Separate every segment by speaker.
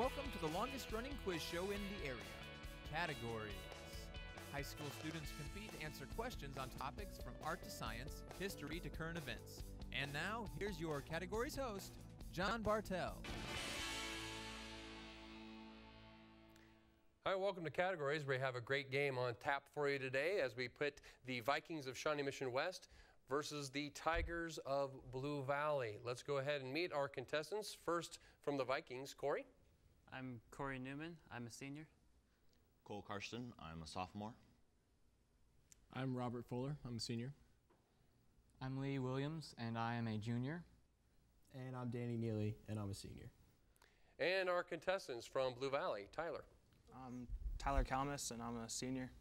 Speaker 1: Welcome to the longest running quiz show in the area. Categories. High school students compete to answer questions on topics from art to science, history to current events. And now, here's your categories host, John Bartell.
Speaker 2: Hi, welcome to Categories. We have a great game on tap for you today as we put the Vikings of Shawnee Mission West versus the Tigers of Blue Valley. Let's go ahead and meet our contestants. First, from the Vikings, Corey.
Speaker 3: I'm Corey Newman. I'm a senior.
Speaker 4: Cole Karsten. I'm a sophomore.
Speaker 5: I'm Robert Fuller. I'm a senior.
Speaker 6: I'm Lee Williams, and I am a junior.
Speaker 7: And I'm Danny Neely, and I'm a senior.
Speaker 2: And our contestants from Blue Valley, Tyler.
Speaker 8: I'm Tyler Kalmus, and I'm a senior.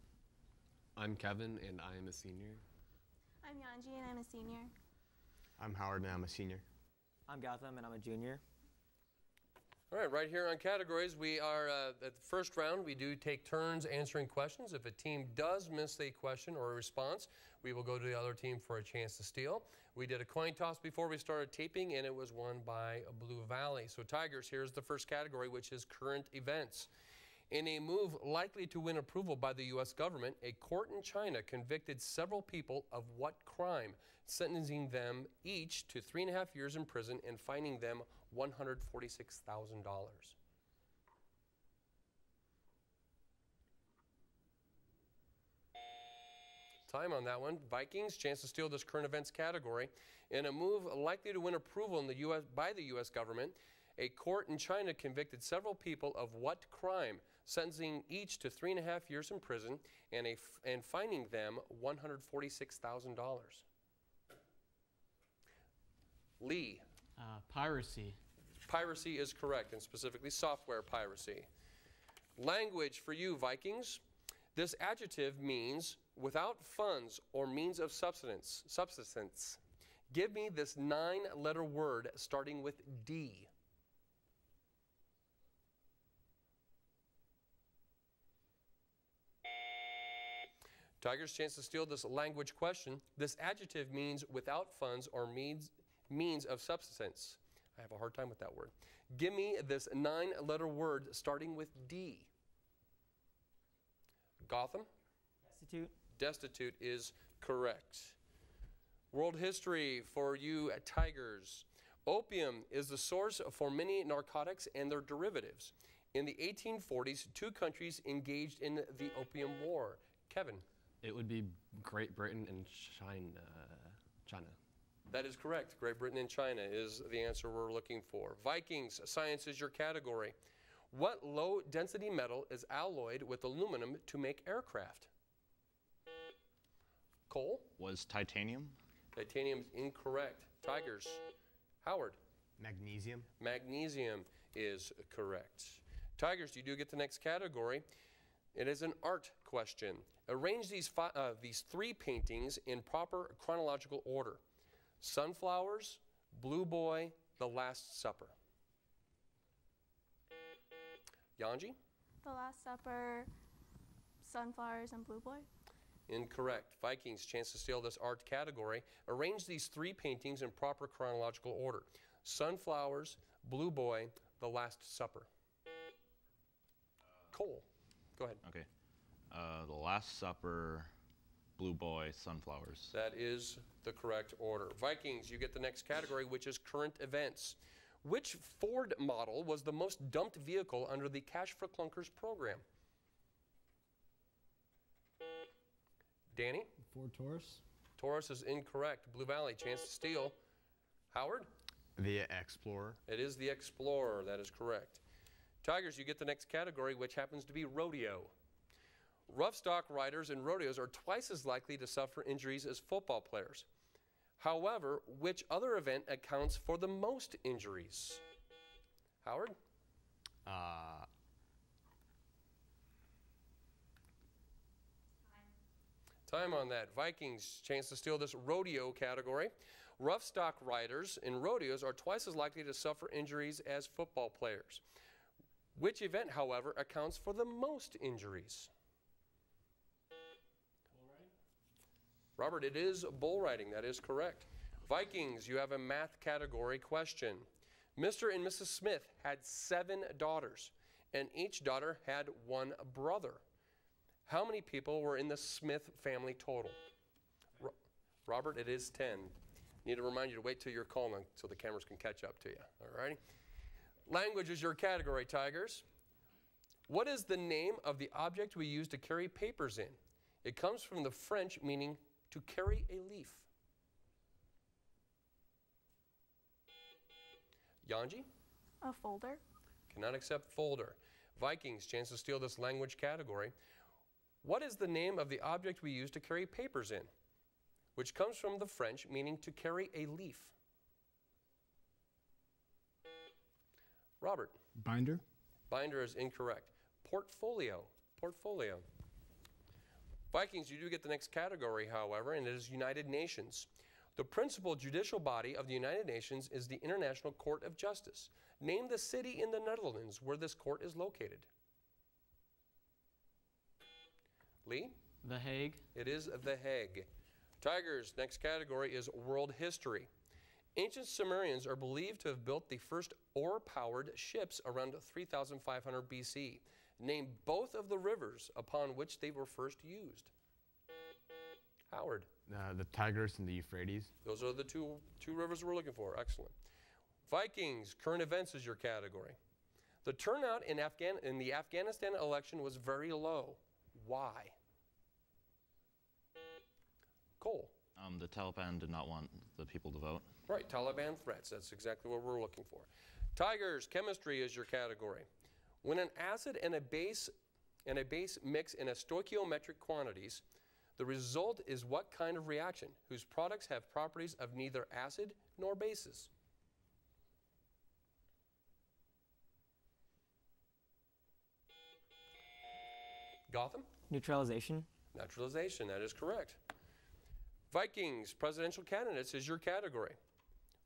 Speaker 9: I'm Kevin, and I am a senior.
Speaker 10: I'm Yanji, and I'm a senior.
Speaker 11: I'm Howard, and I'm a senior.
Speaker 12: I'm Gautam, and I'm a junior.
Speaker 2: All right here on Categories, we are at the first round. We do take turns answering questions. If a team does miss a question or a response, we will go to the other team for a chance to steal. We did a coin toss before we started taping, and it was won by Blue Valley. So Tigers, here's the first category, which is current events. In a move likely to win approval by the U.S. government, a court in China convicted several people of what crime, sentencing them each to 3.5 years in prison and fining them $146,000. Time on that one. Vikings, chance to steal this current events category. In a move likely to win approval in the U.S. by the U.S. government, a court in China convicted several people of what crime, sentencing each to 3.5 years in prison and fining them $146,000. Lee.
Speaker 6: Piracy.
Speaker 2: Piracy is correct, and specifically software piracy. Language for you, Vikings. This adjective means without funds or means of subsistence. Give me this 9-letter word starting with D. Tigers, chance to steal this language question. This adjective means without funds or means of subsistence. I have a hard time with that word. Give me this 9-letter word starting with D. Gotham?
Speaker 12: Destitute.
Speaker 2: Destitute is correct. World history for you Tigers. Opium is the source for many narcotics and their derivatives. In the 1840s, 2 countries engaged in the Opium War. Kevin?
Speaker 9: It would be Great Britain and China.
Speaker 2: That is correct. Great Britain and China is the answer we're looking for. Vikings, science is your category. What low-density metal is alloyed with aluminum to make aircraft? Cole?
Speaker 4: Was titanium.
Speaker 2: Titanium is incorrect. Tigers. Howard?
Speaker 11: Magnesium.
Speaker 2: Magnesium is correct. Tigers, you do get the next category. It is an art question. Arrange these 3 paintings in proper chronological order. Sunflowers, Blue Boy, The Last Supper. Yanji?
Speaker 10: The Last Supper, Sunflowers, and Blue Boy.
Speaker 2: Incorrect. Vikings, chance to steal this art category. Arrange these 3 paintings in proper chronological order. Sunflowers, Blue Boy, The Last Supper. Cole, go ahead.
Speaker 4: Okay. The Last Supper, Blue Boy, Sunflowers.
Speaker 2: That is the correct order. Vikings, you get the next category, which is current events. Which Ford model was the most dumped vehicle under the Cash for Clunkers program? Danny?
Speaker 7: Ford Taurus.
Speaker 2: Taurus is incorrect. Blue Valley, chance to steal. Howard?
Speaker 11: The Explorer.
Speaker 2: It is the Explorer. That is correct. Tigers, you get the next category, which happens to be rodeo. Rough stock riders in rodeos are twice as likely to suffer injuries as football players. However, which other event accounts for the most injuries? Howard? Time on that. Vikings, chance to steal this rodeo category. Rough stock riders in rodeos are twice as likely to suffer injuries as football players. Which event, however, accounts for the most injuries? Robert, it is bull riding. That is correct. Vikings, you have a math category question. Mr. and Mrs. Smith had 7 daughters, and each daughter had 1 brother. How many people were in the Smith family total? Robert, it is 10. Need to remind you to wait till you're calling so the cameras can catch up to you. All righty? Language is your category, Tigers. What is the name of the object we use to carry papers in? It comes from the French meaning to carry a leaf. Yanji?
Speaker 10: A folder.
Speaker 2: Cannot accept folder. Vikings, chance to steal this language category. What is the name of the object we use to carry papers in? Which comes from the French meaning to carry a leaf. Robert?
Speaker 5: Binder.
Speaker 2: Binder is incorrect. Portfolio. Portfolio. Vikings, you do get the next category, however, and it is United Nations. The principal judicial body of the United Nations is the International Court of Justice. Name the city in the Netherlands where this court is located. Lee?
Speaker 6: The Hague.
Speaker 2: It is The Hague. Tigers, next category is world history. Ancient Sumerians are believed to have built the first oar-powered ships around 3500 BC. Name both of the rivers upon which they were first used. Howard.
Speaker 11: The Tigris and the Euphrates.
Speaker 2: Those are the two rivers we're looking for. Excellent. Vikings, current events is your category. The turnout in the Afghanistan election was very low. Why? Cole.
Speaker 4: The Taliban did not want the people to vote.
Speaker 2: Right, Taliban threats. That's exactly what we're looking for. Tigers, chemistry is your category. When an acid and a base mix in a stoichiometric quantities, the result is what kind of reaction whose products have properties of neither acid nor bases? Gotham?
Speaker 12: Neutralization.
Speaker 2: Neutralization, that is correct. Vikings, presidential candidates is your category.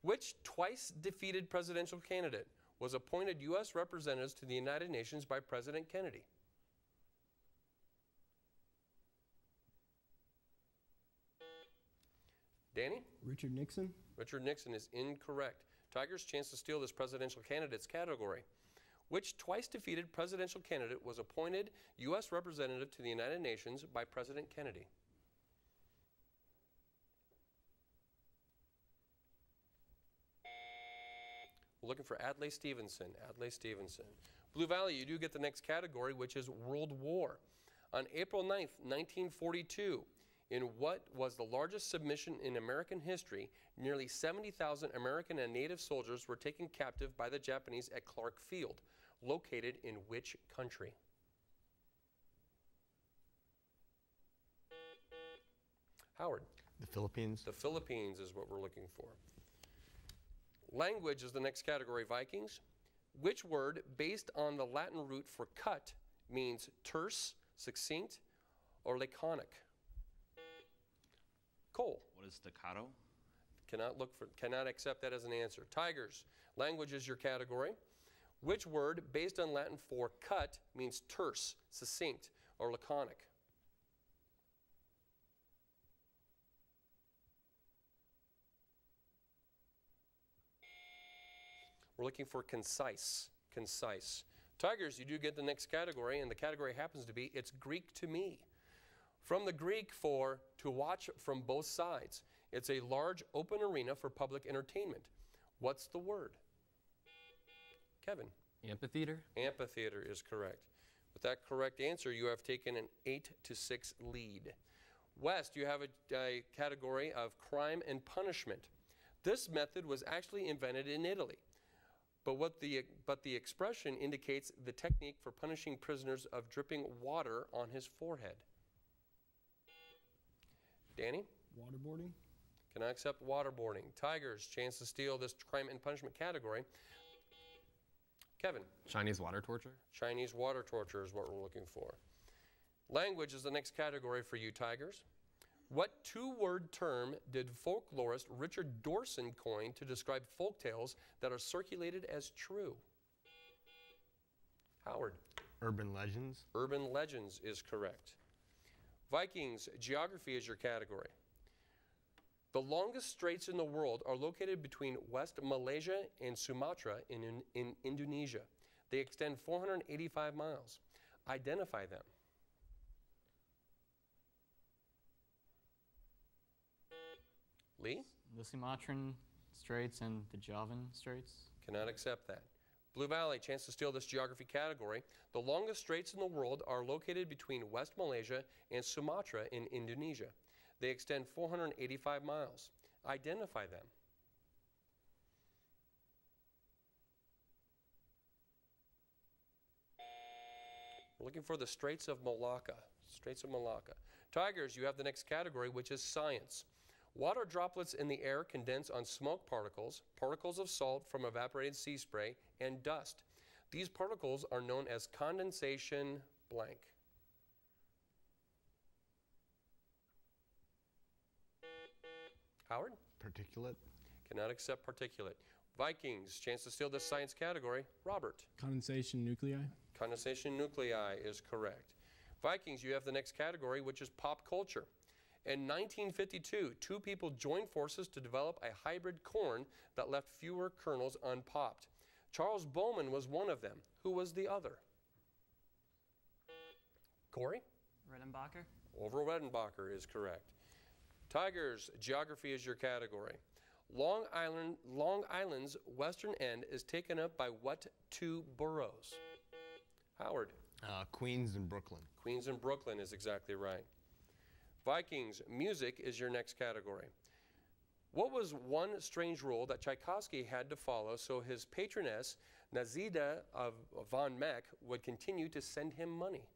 Speaker 2: Which twice defeated presidential candidate was appointed U.S. representatives to the United Nations by President Kennedy? Danny?
Speaker 7: Richard Nixon.
Speaker 2: Richard Nixon is incorrect. Tigers, chance to steal this presidential candidates category. Which twice defeated presidential candidate was appointed U.S. representative to the United Nations by President Kennedy? We're looking for Adlai Stevenson. Adlai Stevenson. Blue Valley, you do get the next category, which is World War. On April 9th, 1942, in what was the largest submission in American history, nearly 70,000 American and Native soldiers were taken captive by the Japanese at Clark Field, located in which country? Howard.
Speaker 11: The Philippines.
Speaker 2: The Philippines is what we're looking for. Language is the next category, Vikings. Which word, based on the Latin root for cut, means terse, succinct, or laconic? Cole.
Speaker 4: What is staccato?
Speaker 2: Cannot accept that as an answer. Tigers, language is your category. Which word, based on Latin for cut, means terse, succinct, or laconic? We're looking for concise. Concise. Tigers, you do get the next category, and the category happens to be it's Greek to me. From the Greek for to watch from both sides. It's a large open arena for public entertainment. What's the word? Kevin.
Speaker 9: Amphitheater.
Speaker 2: Amphitheater is correct. With that correct answer, you have taken an 8-6 lead. West, you have a category of crime and punishment. This method was actually invented in Italy. But the expression indicates the technique for punishing prisoners of dripping water on his forehead. Danny?
Speaker 7: Waterboarding.
Speaker 2: Can I accept waterboarding? Tigers, chance to steal this crime and punishment category. Kevin?
Speaker 9: Chinese water torture.
Speaker 2: Chinese water torture is what we're looking for. Language is the next category for you, Tigers. What two-word term did folklorist Richard Dawson coin to describe folktales that are circulated as true? Howard.
Speaker 11: Urban legends.
Speaker 2: Urban legends is correct. Vikings, geography is your category. The longest straits in the world are located between West Malaysia and Sumatra in Indonesia. They extend 485 miles. Identify them. Lee?
Speaker 6: The Sumatran Straits and the Javan Straits.
Speaker 2: Cannot accept that. Blue Valley, chance to steal this geography category. The longest straits in the world are located between West Malaysia and Sumatra in Indonesia. They extend 485 miles. Identify them. We're looking for the Straits of Malacca. Straits of Malacca. Tigers, you have the next category, which is science. Water droplets in the air condense on smoke particles, particles of salt from evaporated sea spray, and dust. These particles are known as condensation blank. Howard?
Speaker 11: Particulate.
Speaker 2: Cannot accept particulate. Vikings, chance to steal this science category. Robert?
Speaker 5: Condensation nuclei.
Speaker 2: Condensation nuclei is correct. Vikings, you have the next category, which is pop culture. In 1952, two people joined forces to develop a hybrid corn that left fewer kernels unpopped. Charles Bowman was one of them. Who was the other? Corey?
Speaker 3: Redenbacher.
Speaker 2: Orville Redenbacher is correct. Tigers, geography is your category. Long Island's western end is taken up by what two boroughs? Howard?
Speaker 11: Queens and Brooklyn.
Speaker 2: Queens and Brooklyn is exactly right. Vikings, music is your next category. What was one strange rule that Tchaikovsky had to follow so his patroness, Nazida of von Meck, would continue to send him money?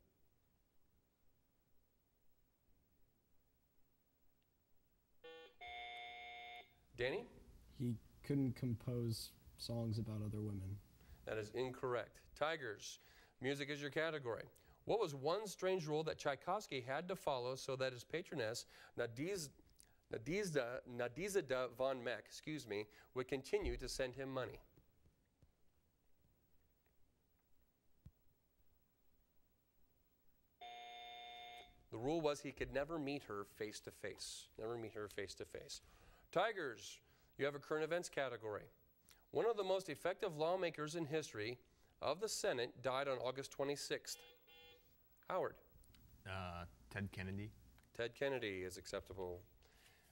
Speaker 2: Danny?
Speaker 7: He couldn't compose songs about other women.
Speaker 2: That is incorrect. Tigers, music is your category. What was one strange rule that Tchaikovsky had to follow so that his patroness, Nadizhda von Meck, would continue to send him money? The rule was he could never meet her face to face. Never meet her face to face. Tigers, you have a current events category. One of the most effective lawmakers in history of the Senate died on August 26th. Howard?
Speaker 11: Ted Kennedy.
Speaker 2: Ted Kennedy is acceptable.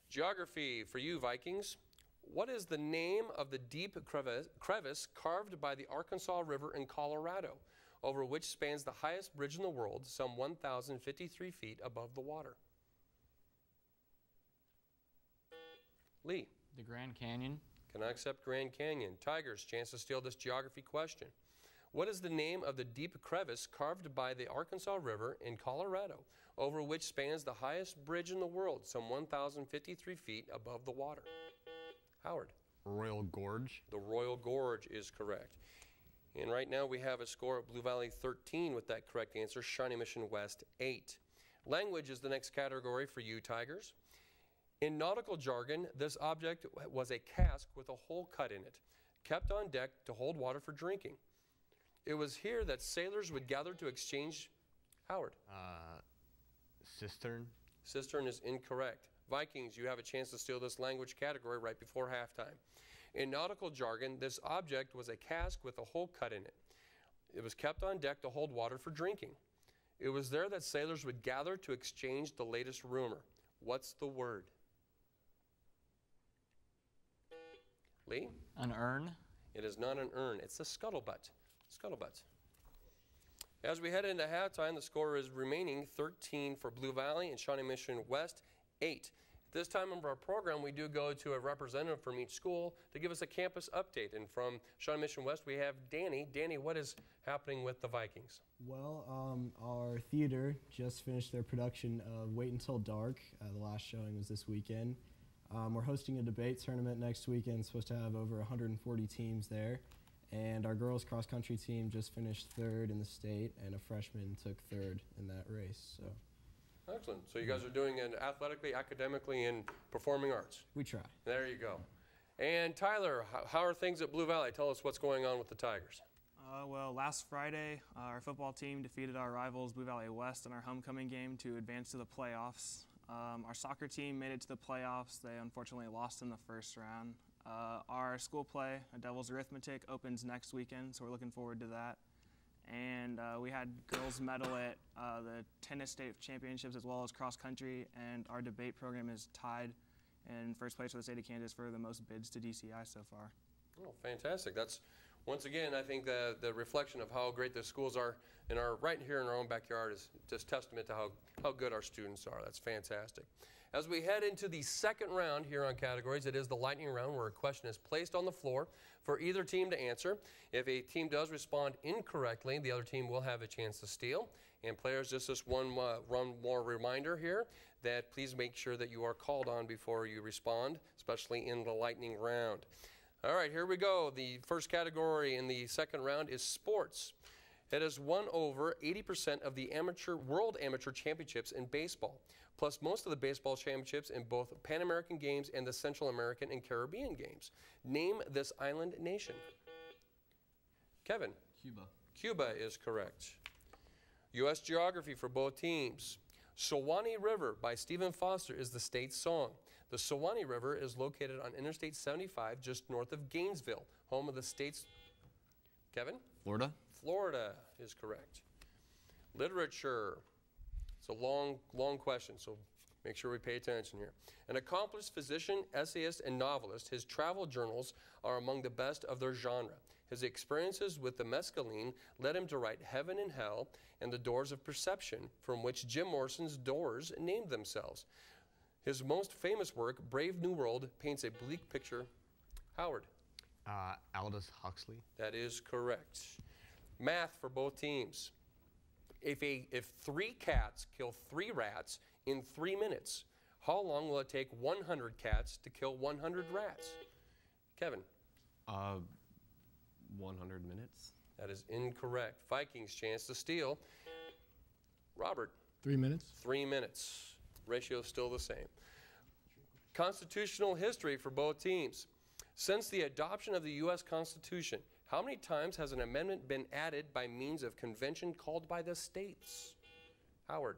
Speaker 2: Geography for you, Vikings. What is the name of the deep crevice carved by the Arkansas River in Colorado, over which spans the highest bridge in the world, some 1,053 feet above the water? Lee?
Speaker 6: The Grand Canyon.
Speaker 2: Can I accept Grand Canyon? Tigers, chance to steal this geography question. What is the name of the deep crevice carved by the Arkansas River in Colorado, over which spans the highest bridge in the world, some 1,053 feet above the water? Howard?
Speaker 11: Royal Gorge.
Speaker 2: The Royal Gorge is correct. And right now we have a score at Blue Valley 13 with that correct answer, Shawnee Mission West 8. Language is the next category for you, Tigers. In nautical jargon, this object was a cask with a hole cut in it, kept on deck to hold water for drinking. It was here that sailors would gather to exchange. Howard?
Speaker 11: Cistern.
Speaker 2: Cistern is incorrect. Vikings, you have a chance to steal this language category right before halftime. In nautical jargon, this object was a cask with a hole cut in it. It was kept on deck to hold water for drinking. It was there that sailors would gather to exchange the latest rumor. What's the word? Lee?
Speaker 6: An urn.
Speaker 2: It is not an urn. It's a scuttlebutt. Scuttlebutt. As we head into halftime, the score is remaining 13 for Blue Valley and Shawnee Mission West 8. At this time of our program, we do go to a representative from each school to give us a campus update. And from Shawnee Mission West, we have Danny. Danny, what is happening with the Vikings?
Speaker 7: Well, our theater just finished their production of Wait Until Dark. The last showing was this weekend. We're hosting a debate tournament next weekend. It's supposed to have over 140 teams there. And our girls cross-country team just finished third in the state, and a freshman took third in that race. So,
Speaker 2: excellent. So you guys are doing it athletically, academically, and performing arts.
Speaker 7: We try.
Speaker 2: There you go. And Tyler, how are things at Blue Valley? Tell us what's going on with the Tigers.
Speaker 8: Well, last Friday, our football team defeated our rivals Blue Valley West in our homecoming game to advance to the playoffs. Our soccer team made it to the playoffs. They unfortunately lost in the first round. Our school play, Devil's Arithmetic, opens next weekend, so we're looking forward to that. And we had girls medal at the tennis state championships as well as cross country, and our debate program is tied in first place for the state of Kansas for the most bids to DCI so far.
Speaker 2: Oh, fantastic. That's, once again, I think the reflection of how great the schools are right here in our own backyard is just testament to how good our students are. That's fantastic. As we head into the second round here on categories, it is the lightning round where a question is placed on the floor for either team to answer. If a team does respond incorrectly, the other team will have a chance to steal. And players, just this one more reminder here that please make sure that you are called on before you respond, especially in the lightning round. All right, here we go. The first category in the second round is sports. It has won over 80% of the World Amateur Championships in baseball, plus most of the baseball championships in both Pan American Games and the Central American and Caribbean Games. Name this island nation. Kevin.
Speaker 1: Cuba.
Speaker 2: Cuba is correct. U.S. geography for both teams. Shawnee River by Stephen Foster is the state song. The Shawnee River is located on Interstate 75 just north of Gainesville, home of the state's... Kevin?
Speaker 11: Florida.
Speaker 2: Florida is correct. Literature. It's a long question, so make sure we pay attention here. An accomplished physician, essayist, and novelist, his travel journals are among the best of their genre. His experiences with the mescaline led him to write Heaven and Hell and The Doors of Perception, from which Jim Morrison's Doors named themselves. His most famous work, Brave New World, paints a bleak picture. Howard.
Speaker 11: Aldous Huxley.
Speaker 2: That is correct. Math for both teams. If 3 cats kill 3 rats in 3 minutes, how long will it take 100 cats to kill 100 rats? Kevin.
Speaker 9: 100 minutes.
Speaker 2: That is incorrect. Vikings chance to steal. Robert.
Speaker 5: 3 minutes.
Speaker 2: 3 minutes. Ratio is still the same. Constitutional history for both teams. Since the adoption of the U.S. Constitution, how many times has an amendment been added by means of convention called by the states? Howard.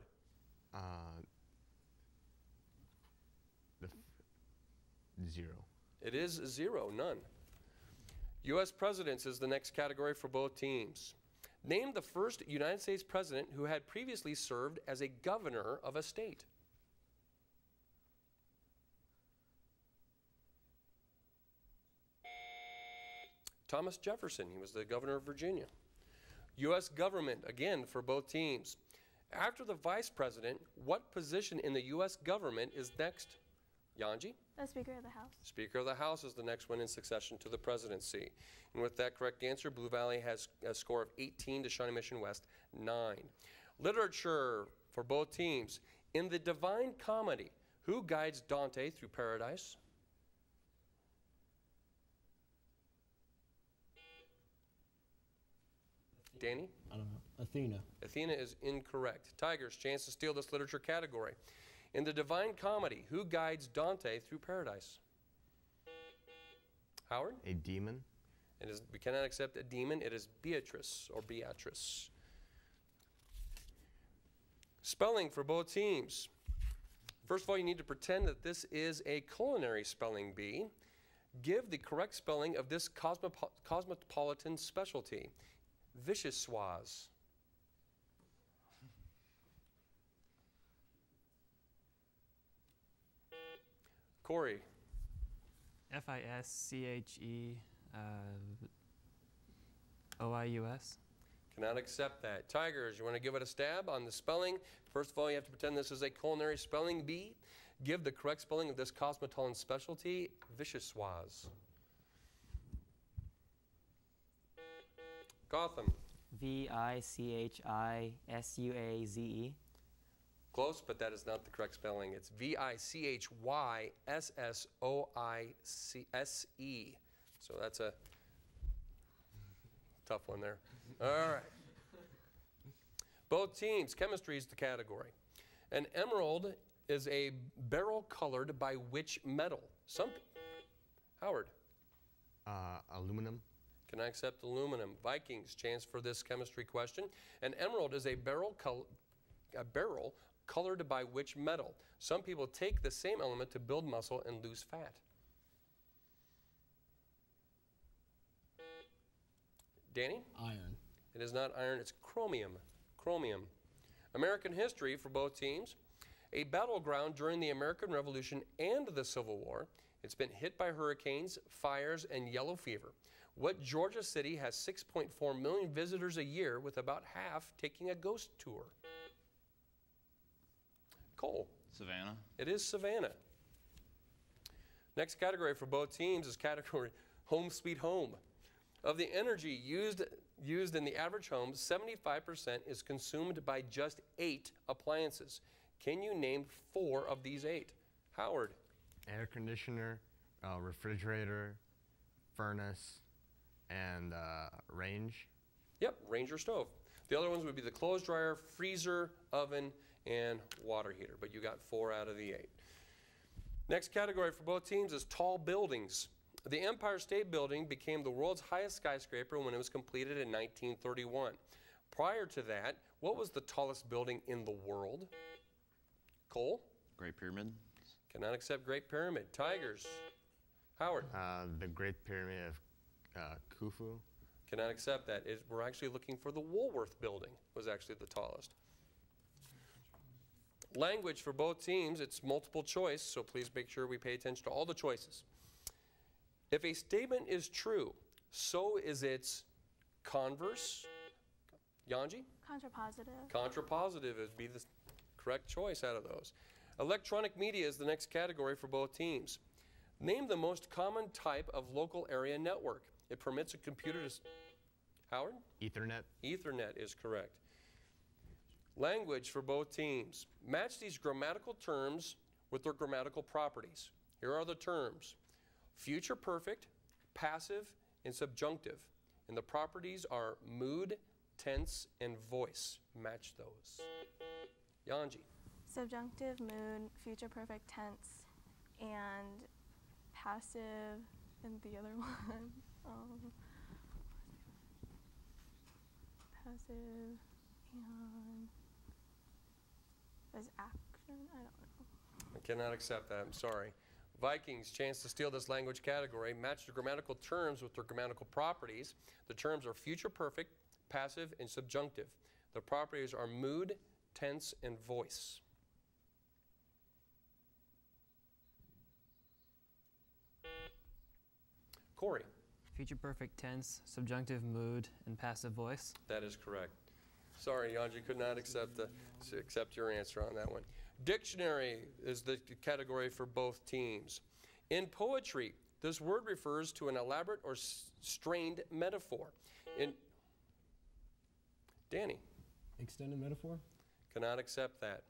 Speaker 11: 0.
Speaker 2: It is 0, none. U.S. presidents is the next category for both teams. Name the first United States president who had previously served as a governor of a state. Thomas Jefferson. He was the governor of Virginia. U.S. government, again, for both teams. After the vice president, what position in the U.S. government is next? Yanji?
Speaker 10: The Speaker of the House.
Speaker 2: Speaker of the House is the next one in succession to the presidency. And with that correct answer, Blue Valley has a score of 18 to Shawnee Mission West 9. Literature for both teams. In the Divine Comedy, who guides Dante through paradise? Danny?
Speaker 7: I don't know. Athena.
Speaker 2: Athena is incorrect. Tigers, chance to steal this literature category. In the Divine Comedy, who guides Dante through paradise? Howard?
Speaker 11: A demon.
Speaker 2: We cannot accept a demon. It is Beatrice or Beatrice. Spelling for both teams. First of all, you need to pretend that this is a culinary spelling bee. Give the correct spelling of this cosmopolitan specialty. Vichyssoise. Corey.
Speaker 3: Fischeoius.
Speaker 2: Cannot accept that. Tigers, you want to give it a stab on the spelling? First of all, you have to pretend this is a culinary spelling bee. Give the correct spelling of this cosmopolitan specialty, Vichyssoise. Gotham.
Speaker 12: Vichisuaze.
Speaker 2: Close, but that is not the correct spelling. It's Vichyssoise. So that's a tough one there. All right. Both teams, chemistry is the category. An emerald is a beryl colored by which metal? Howard.
Speaker 11: Aluminum.
Speaker 2: Can I accept aluminum? Vikings, chance for this chemistry question. An emerald is a beryl colored by which metal? Some people take the same element to build muscle and lose fat. Danny?
Speaker 5: Iron.
Speaker 2: It is not iron, it's chromium. Chromium. American history for both teams. A battleground during the American Revolution and the Civil War. It's been hit by hurricanes, fires, and yellow fever. What Georgia city has 6.4 million visitors a year, with about half taking a ghost tour? Cole.
Speaker 4: Savannah.
Speaker 2: It is Savannah. Next category for both teams is category home sweet home. Of the energy used in the average home, 75% is consumed by just 8 appliances. Can you name 4 of these 8? Howard.
Speaker 11: Air conditioner, refrigerator, furnace, and range.
Speaker 2: Yep, range or stove. The other ones would be the clothes dryer, freezer, oven, and water heater. But you got 4 out of the 8. Next category for both teams is tall buildings. The Empire State Building became the world's highest skyscraper when it was completed in 1931. Prior to that, what was the tallest building in the world? Cole?
Speaker 4: Great Pyramid.
Speaker 2: Cannot accept Great Pyramid. Tigers. Howard?
Speaker 11: The Great Pyramid of Khufu.
Speaker 2: Cannot accept that. We're actually looking for the Woolworth Building was actually the tallest. Language for both teams, it's multiple choice, so please make sure we pay attention to all the choices. If a statement is true, so is its converse. Yanji?
Speaker 10: Contrapositive.
Speaker 2: Contrapositive would be the correct choice out of those. Electronic media is the next category for both teams. Name the most common type of local area network. It permits a computer to... Howard?
Speaker 11: Ethernet.
Speaker 2: Ethernet is correct. Language for both teams. Match these grammatical terms with their grammatical properties. Here are the terms. Future perfect, passive, and subjunctive. And the properties are mood, tense, and voice. Match those. Yanji.
Speaker 10: Subjunctive, mood, future perfect tense, and passive, and the other one. Passive, and as action? I don't know.
Speaker 2: I cannot accept that. I'm sorry. Vikings, chance to steal this language category. Match the grammatical terms with their grammatical properties. The terms are future perfect, passive, and subjunctive. The properties are mood, tense, and voice. Corey.
Speaker 3: Future perfect tense, subjunctive mood, and passive voice.
Speaker 2: That is correct. Sorry, Yanji, could not accept your answer on that one. Dictionary is the category for both teams. In poetry, this word refers to an elaborate or strained metaphor. In Danny.
Speaker 7: Extended metaphor?
Speaker 2: Cannot accept that.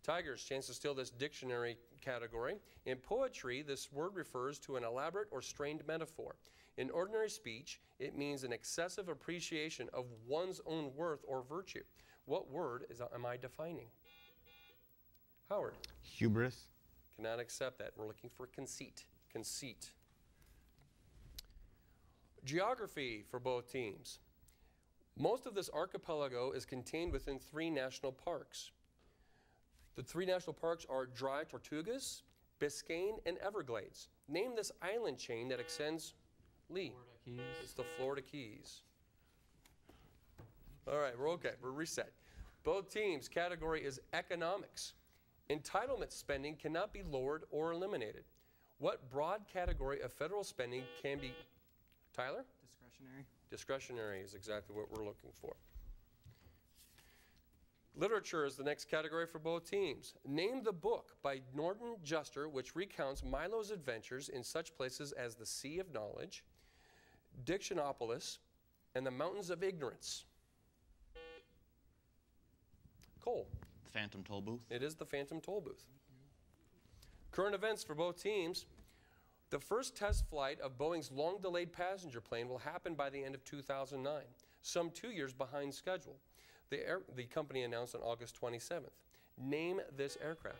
Speaker 2: Tigers, chance to steal this dictionary category. In poetry, this word refers to an elaborate or strained metaphor. In ordinary speech, it means an excessive appreciation of one's own worth or virtue. What word am I defining? Howard.
Speaker 11: Hubris.
Speaker 2: Cannot accept that. We're looking for conceit. Conceit. Geography for both teams. Most of this archipelago is contained within 3 national parks. The 3 national parks are Dry Tortugas, Biscayne, and Everglades. Name this island chain that extends... Lee.
Speaker 6: Florida Keys.
Speaker 2: It's the Florida Keys. All right, we're okay. We're reset. Both teams' category is economics. Entitlement spending cannot be lowered or eliminated. What broad category of federal spending can be... Tyler?
Speaker 8: Discretionary.
Speaker 2: Discretionary is exactly what we're looking for. Literature is the next category for both teams. Name the book by Norton Juster which recounts Milo's adventures in such places as the Sea of Knowledge, Dictionopolis, and the Mountains of Ignorance. Cole.
Speaker 4: The Phantom Toll Booth.
Speaker 2: It is the Phantom Toll Booth. Current events for both teams. The first test flight of Boeing's long-delayed passenger plane will happen by the end of 2009, some 2 years behind schedule. The company announced on August 27th. Name this aircraft.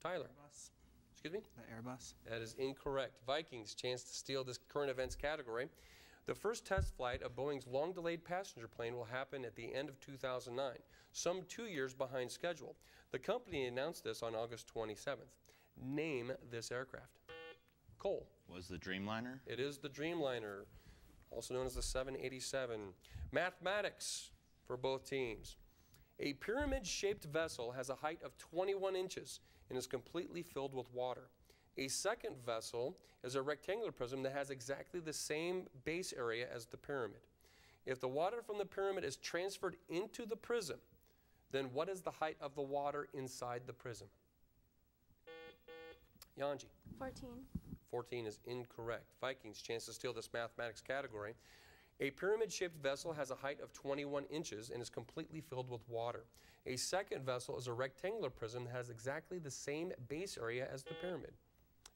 Speaker 2: Tyler.
Speaker 8: Airbus.
Speaker 2: Excuse me?
Speaker 8: The Airbus.
Speaker 2: That is incorrect. Vikings, chance to steal this current events category. The first test flight of Boeing's long-delayed passenger plane will happen at the end of 2009, some 2 years behind schedule. The company announced this on August 27th. Name this aircraft. Cole.
Speaker 4: Was the Dreamliner?
Speaker 2: It is the Dreamliner, also known as the 787. Mathematics for both teams. A pyramid-shaped vessel has a height of 21 inches and is completely filled with water. A second vessel is a rectangular prism that has exactly the same base area as the pyramid. If the water from the pyramid is transferred into the prism, then what is the height of the water inside the prism? Yanji.
Speaker 10: 14.
Speaker 2: 14 is incorrect. Vikings, chance to steal this mathematics category. A pyramid-shaped vessel has a height of 21 inches and is completely filled with water. A second vessel is a rectangular prism that has exactly the same base area as the pyramid.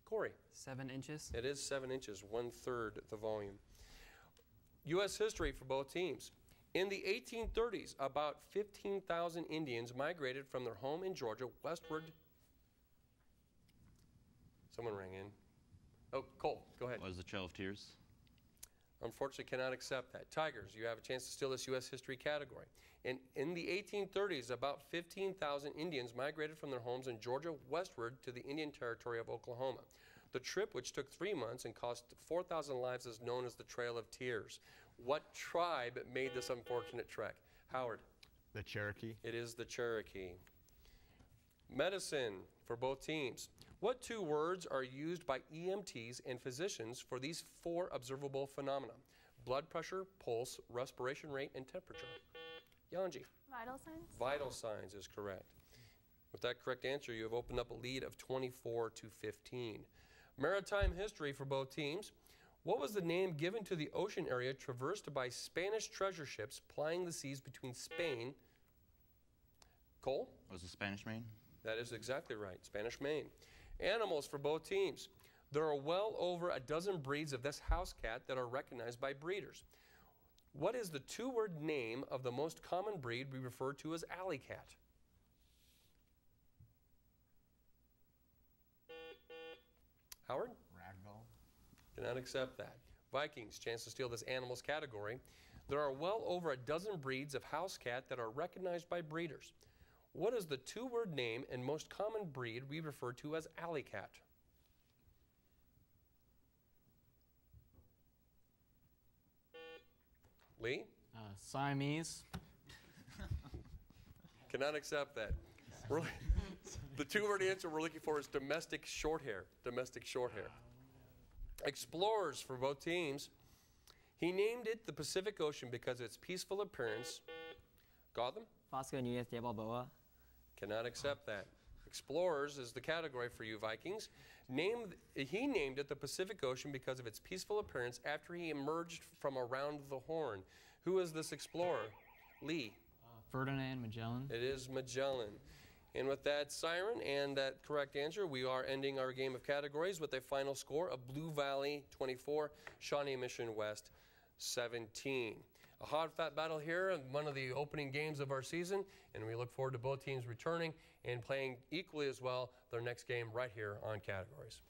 Speaker 2: Corey.
Speaker 3: 7 inches.
Speaker 2: It is 7 inches, 1/3 the volume. U.S. history for both teams. In the 1830s, about 15,000 Indians migrated from their home in Georgia westward. Someone rang in. Oh, Cole, go ahead.
Speaker 4: Was the Trail of Tears?
Speaker 2: Unfortunately, cannot accept that. Tigers, you have a chance to steal this U.S. history category. In the 1830s, about 15,000 Indians migrated from their homes in Georgia westward to the Indian Territory of Oklahoma. The trip, which took 3 months and cost 4,000 lives, is known as the Trail of Tears. What tribe made this unfortunate trek? Howard.
Speaker 11: The Cherokee.
Speaker 2: It is the Cherokee. Medicine for both teams. What 2 words are used by EMTs and physicians for these 4 observable phenomena? Blood pressure, pulse, respiration rate, and temperature. Yanji.
Speaker 10: Vital signs?
Speaker 2: Vital signs is correct. With that correct answer, you have opened up a lead of 24-15. Maritime history for both teams. What was the name given to the ocean area traversed by Spanish treasure ships plying the seas between Spain? Cole?
Speaker 4: Was the Spanish Main?
Speaker 2: That is exactly right, Spanish Main. Animals for both teams. There are well over a dozen breeds of this house cat that are recognized by breeders. What is the 2-word name of the most common breed we refer to as alley cat? Howard?
Speaker 11: Ragdoll.
Speaker 2: Cannot accept that. Vikings, chance to steal this animals category. There are well over a dozen breeds of house cat that are recognized by breeders. What is the 2-word name and most common breed we refer to as alley cat? Lee?
Speaker 6: Siamese.
Speaker 2: Cannot accept that. The 2-word answer we're looking for is domestic shorthair. Domestic shorthair. Explorers for both teams. He named it the Pacific Ocean because of its peaceful appearance. Gotham?
Speaker 12: Vasco Nunez de Balboa.
Speaker 2: Cannot accept that. Explorers is the category for you Vikings. He named it the Pacific Ocean because of its peaceful appearance after he emerged from around the Horn. Who is this explorer? Lee.
Speaker 6: Ferdinand Magellan.
Speaker 2: It is Magellan. And with that siren and that correct answer, we are ending our game of categories with a final score of Blue Valley 24, Shawnee Mission West 17. A hard-fought battle here in one of the opening games of our season, and we look forward to both teams returning and playing equally as well their next game right here on Categories.